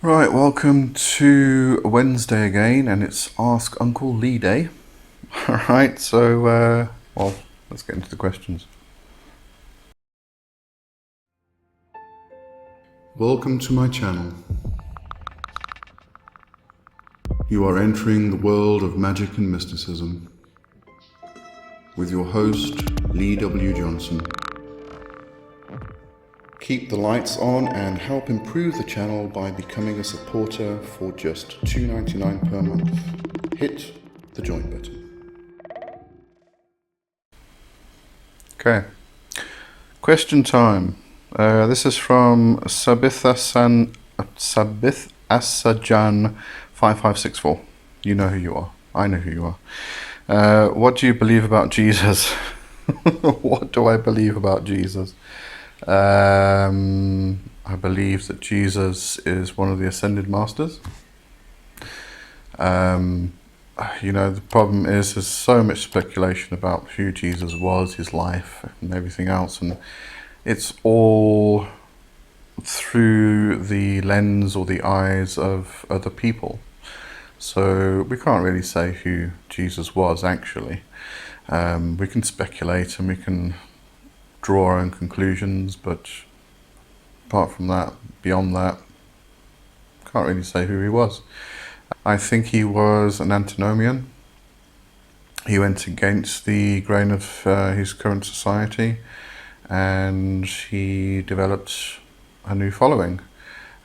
Right, welcome to Wednesday again, and it's Ask Uncle Lee Day. Alright, so, let's get into the questions. Welcome to my channel. You are entering the world of magic and mysticism with your host, Lee W. Johnson. Keep the lights on and help improve the channel by becoming a supporter for just $2.99 per month. Hit the join button. Okay, question time. This is from Sabith Asajan 5564. You know who you are. I know who you are. What do you believe about Jesus? What do I believe about Jesus? I believe that Jesus is one of the ascended masters. The problem is there's so much speculation about who Jesus was, his life, and everything else, and it's all through the lens or the eyes of other people. So we can't really say who Jesus was actually. We can speculate and we can draw our own conclusions, but apart from that, beyond that, can't really say who he was. I think he was an antinomian. He went against the grain of his current society, and he developed a new following.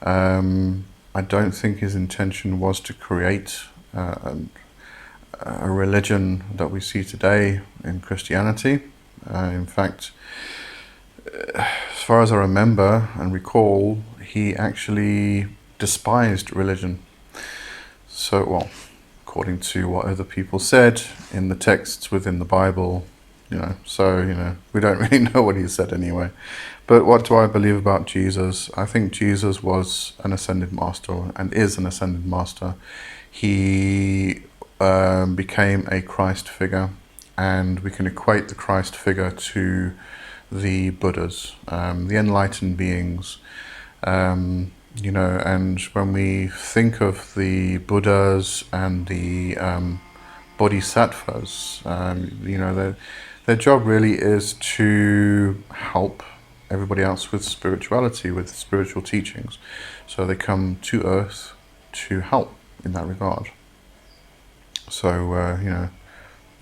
I don't think his intention was to create a religion that we see today in Christianity. In fact, as far as I remember and recall, he actually despised religion. So, well, according to what other people said in the texts within the Bible, we don't really know what he said anyway. But what do I believe about Jesus? I think Jesus was an ascended master and is an ascended master. He became a Christ figure, and we can equate the Christ figure to the Buddhas, the enlightened beings. And when we think of the Buddhas and the Bodhisattvas, their job really is to help everybody else with spirituality, with spiritual teachings. So they come to Earth to help in that regard. So,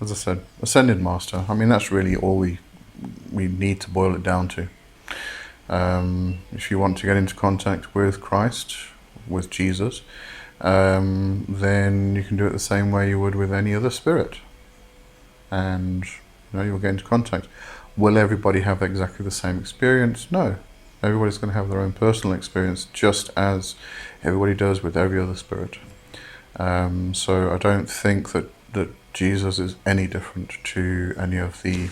as I said, ascended master. I mean, that's really all we need to boil it down to. If you want to get into contact with Christ, with Jesus, then you can do it the same way you would with any other spirit. And you'll get into contact. Will everybody have exactly the same experience? No. Everybody's going to have their own personal experience, just as everybody does with every other spirit. So I don't think that Jesus is any different to any of the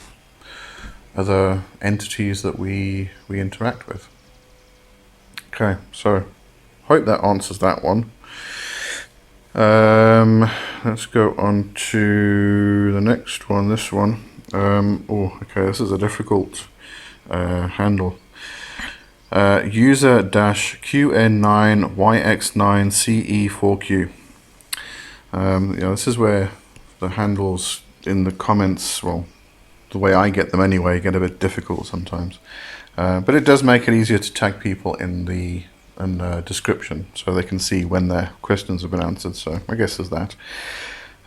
other entities that we interact with. Okay, so hope that answers that one. Let's go on to the next one, this one. This is a difficult handle. User-QN9YX9CE4Q. This is where the handles in the comments, well, the way I get them anyway, get a bit difficult sometimes. But it does make it easier to tag people in the description so they can see when their questions have been answered. So I guess there's that.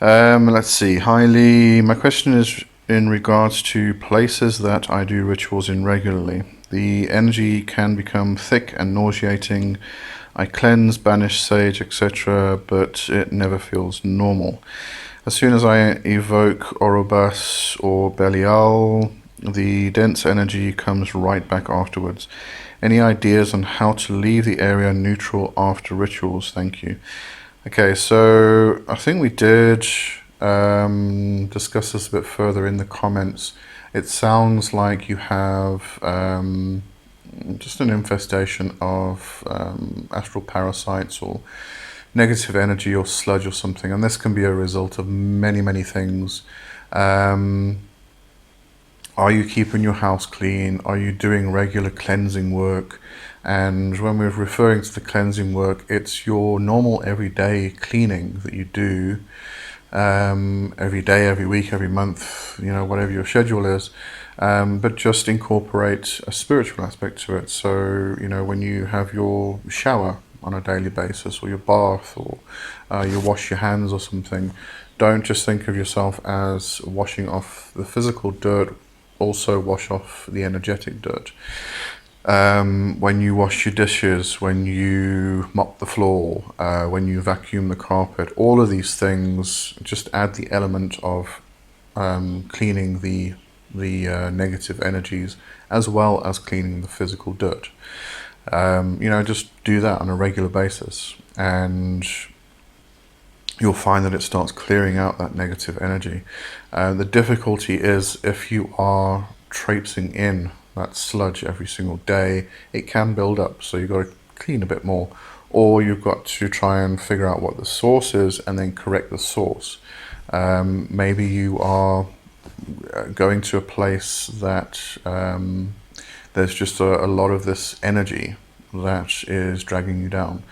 Let's see. Hi Lee, my question is in regards to places that I do rituals in regularly. The energy can become thick and nauseating. I cleanse, banish, sage, etc., but it never feels normal. As soon as I evoke Orobas or Belial, the dense energy comes right back afterwards. Any ideas on how to leave the area neutral after rituals? Thank you. Okay, so I think we did discuss this a bit further in the comments. It sounds like you have just an infestation of astral parasites or negative energy or sludge or something, and this can be a result of many things. Are you keeping your house clean? Are you doing regular cleansing work? And when we're referring to the cleansing work, it's your normal everyday cleaning that you do every day, every week, every month, whatever your schedule is. But just incorporate a spiritual aspect to it. So, when you have your shower on a daily basis, or your bath, or you wash your hands or something, don't just think of yourself as washing off the physical dirt, also wash off the energetic dirt. When you wash your dishes, when you mop the floor, when you vacuum the carpet, all of these things just add the element of cleaning the negative energies, as well as cleaning the physical dirt. Just do that on a regular basis, and you'll find that it starts clearing out that negative energy. The difficulty is if you are traipsing in that sludge every single day, it can build up, so you've got to clean a bit more, or you've got to try and figure out what the source is and then correct the source. Maybe you are going to a place that there's just a lot of this energy that is dragging you down,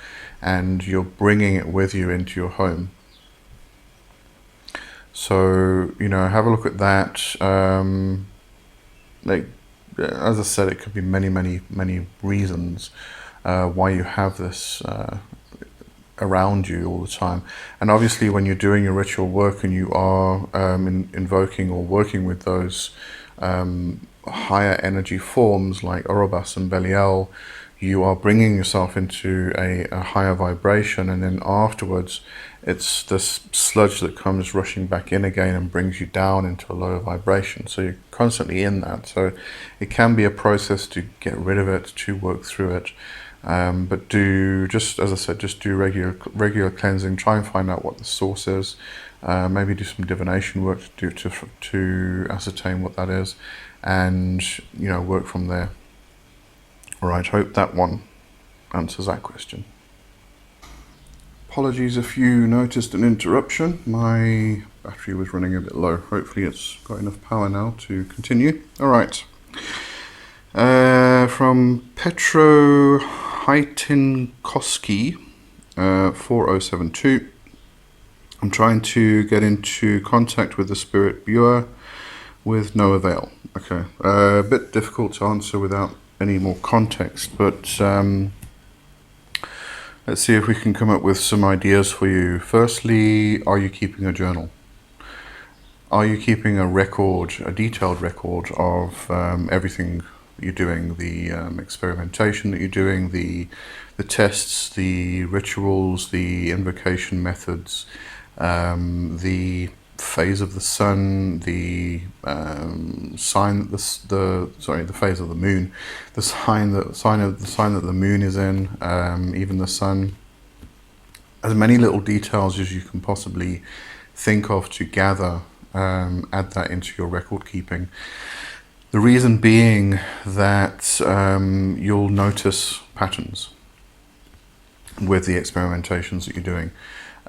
and you're bringing it with you into your home. So, have a look at that. As I said, it could be many, many, many reasons why you have this around you all the time. And obviously, when you're doing your ritual work and you are invoking or working with those higher energy forms like Orobas and Belial, you are bringing yourself into a higher vibration, and then afterwards it's this sludge that comes rushing back in again and brings you down into a lower vibration. So you're constantly in that. So it can be a process to get rid of it, to work through it. But just do regular cleansing. Try and find out what the source is. Maybe do some divination work to ascertain what that is, and work from there. All right, hope that one answers that question. Apologies if you noticed an interruption. My battery was running a bit low. Hopefully it's got enough power now to continue. All right. From Petro Heitinkoski, 4072. I'm trying to get into contact with the spirit Buer with no avail. Okay. A bit difficult to answer without any more context, but let's see if we can come up with some ideas for you. Firstly, are you keeping a journal? Are you keeping a detailed record of everything you're doing, the experimentation that you're doing, the tests, the rituals, the invocation methods, the phase of the sun, the sign, the phase of the moon, the sign that the moon is in, even the sun. As many little details as you can possibly think of to gather, add that into your record keeping. The reason being that you'll notice patterns with the experimentations that you're doing.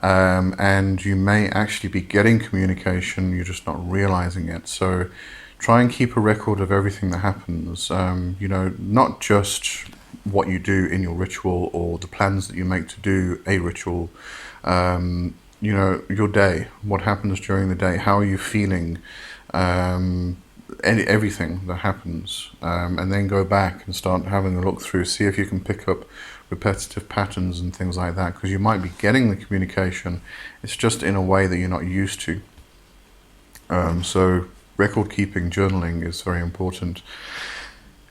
And you may actually be getting communication, you're just not realizing it. So try and keep a record of everything that happens, not just what you do in your ritual or the plans that you make to do a ritual, your day, what happens during the day, how are you feeling, everything that happens, and then go back and start having a look through, see if you can pick up repetitive patterns and things like that, because you might be getting the communication, it's just in a way that you're not used to. So record keeping, journaling is very important.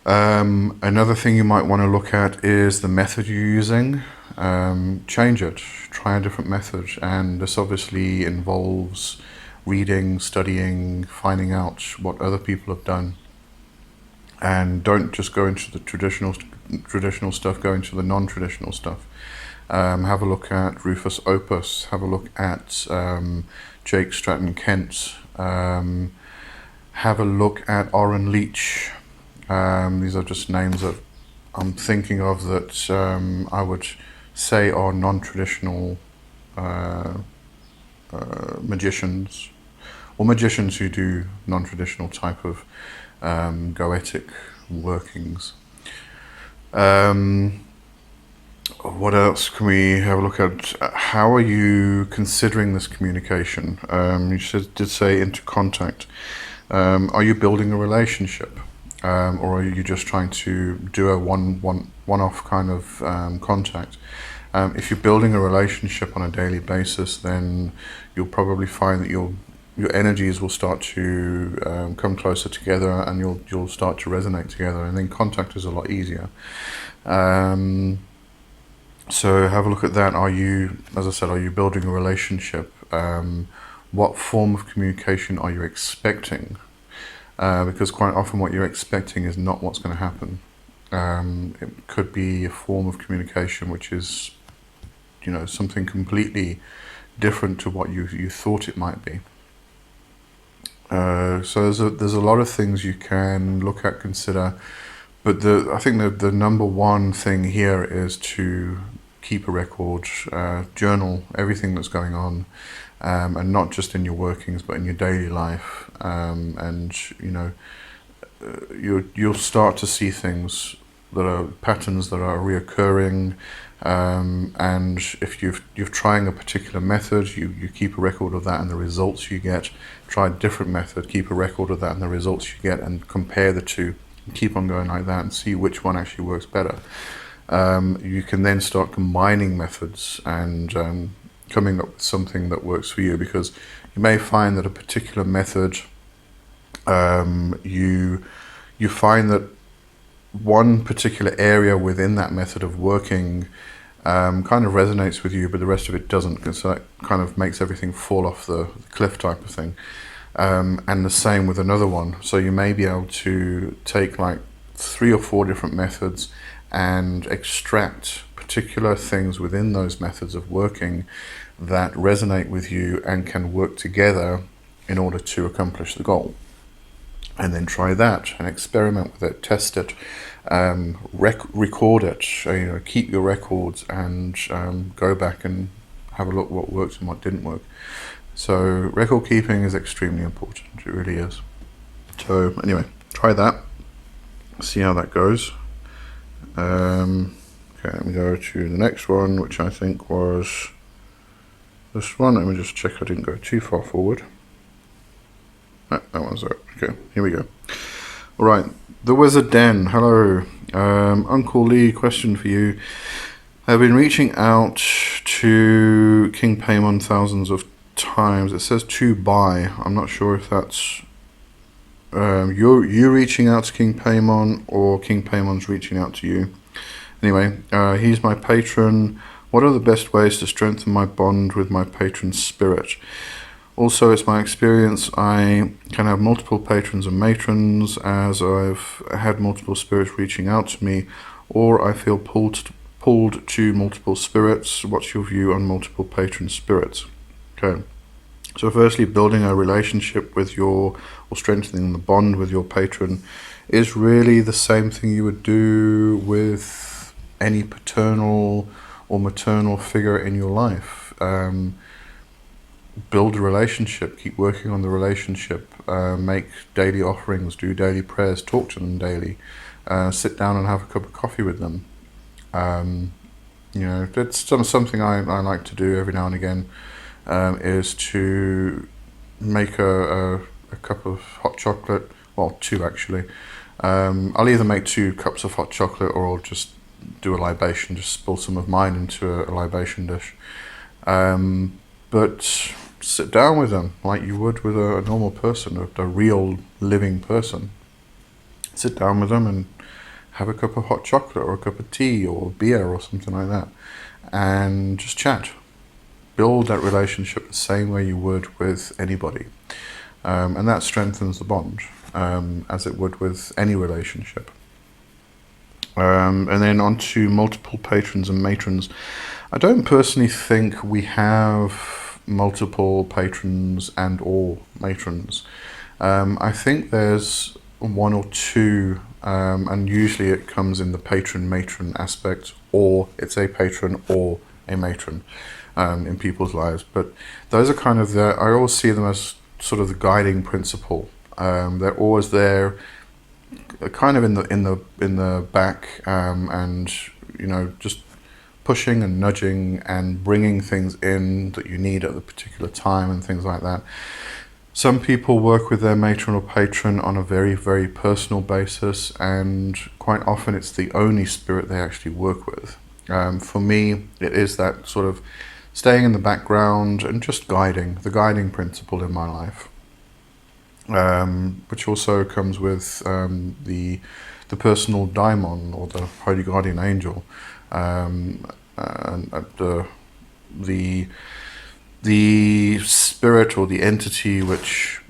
Another thing you might want to look at is the method you're using. Change it, try a different method, and this obviously involves reading, studying, finding out what other people have done, and don't just go into the traditional stuff, go into the non-traditional stuff. Have a look at Rufus Opus, have a look at Jake Stratton Kent, have a look at Orrin Leach. These are just names that I'm thinking of that I would say are non-traditional magicians, or magicians who do non-traditional type of goetic workings. What else can we have a look at? How are you considering this communication? You did say into contact. Are you building a relationship, or are you just trying to do a one-off kind of contact? If you're building a relationship on a daily basis, then you'll probably find that your energies will start to come closer together, and you'll start to resonate together, and then contact is a lot easier. So have a look at that. Are you, as I said, are you building a relationship? What form of communication are you expecting? Because quite often what you're expecting is not what's going to happen. It could be a form of communication which is, something completely different to what you thought it might be. So there's a lot of things you can look at, consider, but I think the number one thing here is to keep a record, journal everything that's going on, and not just in your workings, but in your daily life. And you'll start to see things that are patterns that are reoccurring. And if you're trying a particular method, you keep a record of that and the results you get. Try a different method, keep a record of that and the results you get, and compare the two. Keep on going like that and see which one actually works better. You can then start combining methods and coming up with something that works for you, because you may find that a particular method, you find that one particular area within that method of working kind of resonates with you, but the rest of it doesn't, because that kind of makes everything fall off the cliff type of thing. And the same with another one. So you may be able to take like 3 or 4 different methods and extract particular things within those methods of working that resonate with you and can work together in order to accomplish the goal. And then try that and experiment with it, test it, record it, keep your records, and go back and have a look what worked and what didn't work. So record keeping is extremely important, it really is. So anyway, try that, see how that goes. Okay, let me go to the next one, which I think was this one. Let me just check I didn't go too far forward. That one's it. Okay, here we go. All right, the Wizard Den. Hello, Uncle Lee. Question for you. I've been reaching out to King Paimon thousands of times. It says to buy. I'm not sure if that's you reaching out to King Paimon or King Paimon's reaching out to you. Anyway, he's my patron. What are the best ways to strengthen my bond with my patron's spirit? Also, it's my experience I can have multiple patrons and matrons, as I've had multiple spirits reaching out to me, or I feel pulled to multiple spirits. What's your view on multiple patron spirits? Okay, so firstly, building a relationship with or strengthening the bond with your patron is really the same thing you would do with any paternal or maternal figure in your life. Build a relationship, keep working on the relationship, make daily offerings, do daily prayers, talk to them daily, sit down and have a cup of coffee with them. That's something I like to do every now and again, is to make a cup of hot chocolate, well, 2 actually. I'll either make 2 cups of hot chocolate, or I'll just do a libation, just spill some of mine into a libation dish. But sit down with them like you would with a normal person, a real living person. Sit down with them and have a cup of hot chocolate or a cup of tea or beer or something like that, and just chat. Build that relationship the same way you would with anybody, and that strengthens the bond, as it would with any relationship. And then on to multiple patrons and matrons. I don't personally think we have multiple patrons and or matrons. I think there's 1 or 2, and usually it comes in the patron-matron aspect, or it's a patron or a matron in people's lives. But those are kind of I always see them as sort of the guiding principle. They're always there kind of in the back, and just pushing and nudging and bringing things in that you need at the particular time and things like that. Some people work with their matron or patron on a very, very personal basis, and quite often it's the only spirit they actually work with. For me, it is that sort of staying in the background and just the guiding principle in my life, which also comes with the personal daimon, or the holy guardian angel, and the spirit or the entity which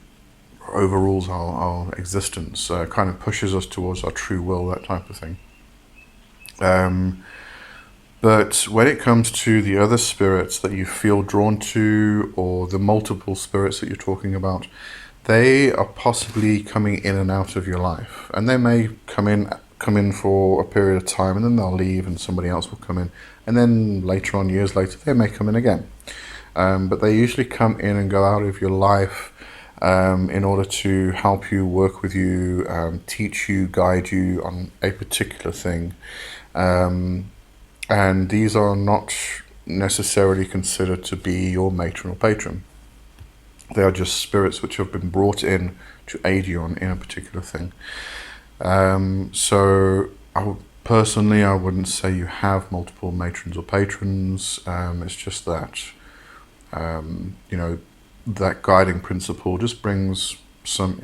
overrules our existence, kind of pushes us towards our true will, that type of thing. But when it comes to the other spirits that you feel drawn to, or the multiple spirits that you're talking about, they are possibly coming in and out of your life, and they may come in for a period of time, and then they'll leave and somebody else will come in, and then later on, years later, they may come in again. But they usually come in and go out of your life in order to help you, work with you, teach you, guide you on a particular thing. And these are not necessarily considered to be your matron or patron. They are just spirits which have been brought in to aid you in a particular thing. So personally, I wouldn't say you have multiple matrons or patrons. It's just that, that guiding principle just brings some,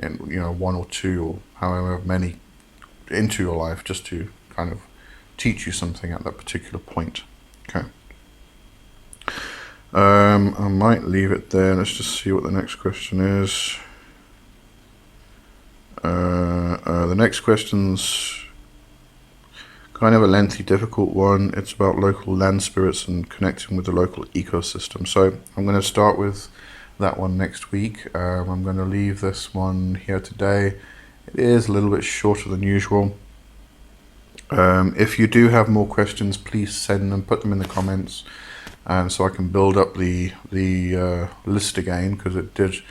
one or two or however many into your life, just to kind of teach you something at that particular point. Okay. I might leave it there. Let's just see what the next question is. The next question's kind of a lengthy, difficult one. It's about local land spirits and connecting with the local ecosystem. So I'm going to start with that one next week. I'm going to leave this one here today. It is a little bit shorter than usual. If you do have more questions, please send them, put them in the comments, so I can build up the list again, because it did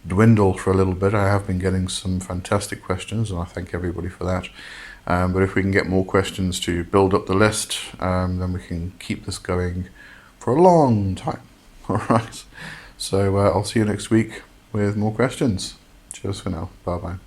dwindle for a little bit. I have been getting some fantastic questions, and I thank everybody for that. But if we can get more questions to build up the list, then we can keep this going for a long time. All right. So I'll see you next week with more questions. Cheers for now. Bye-bye.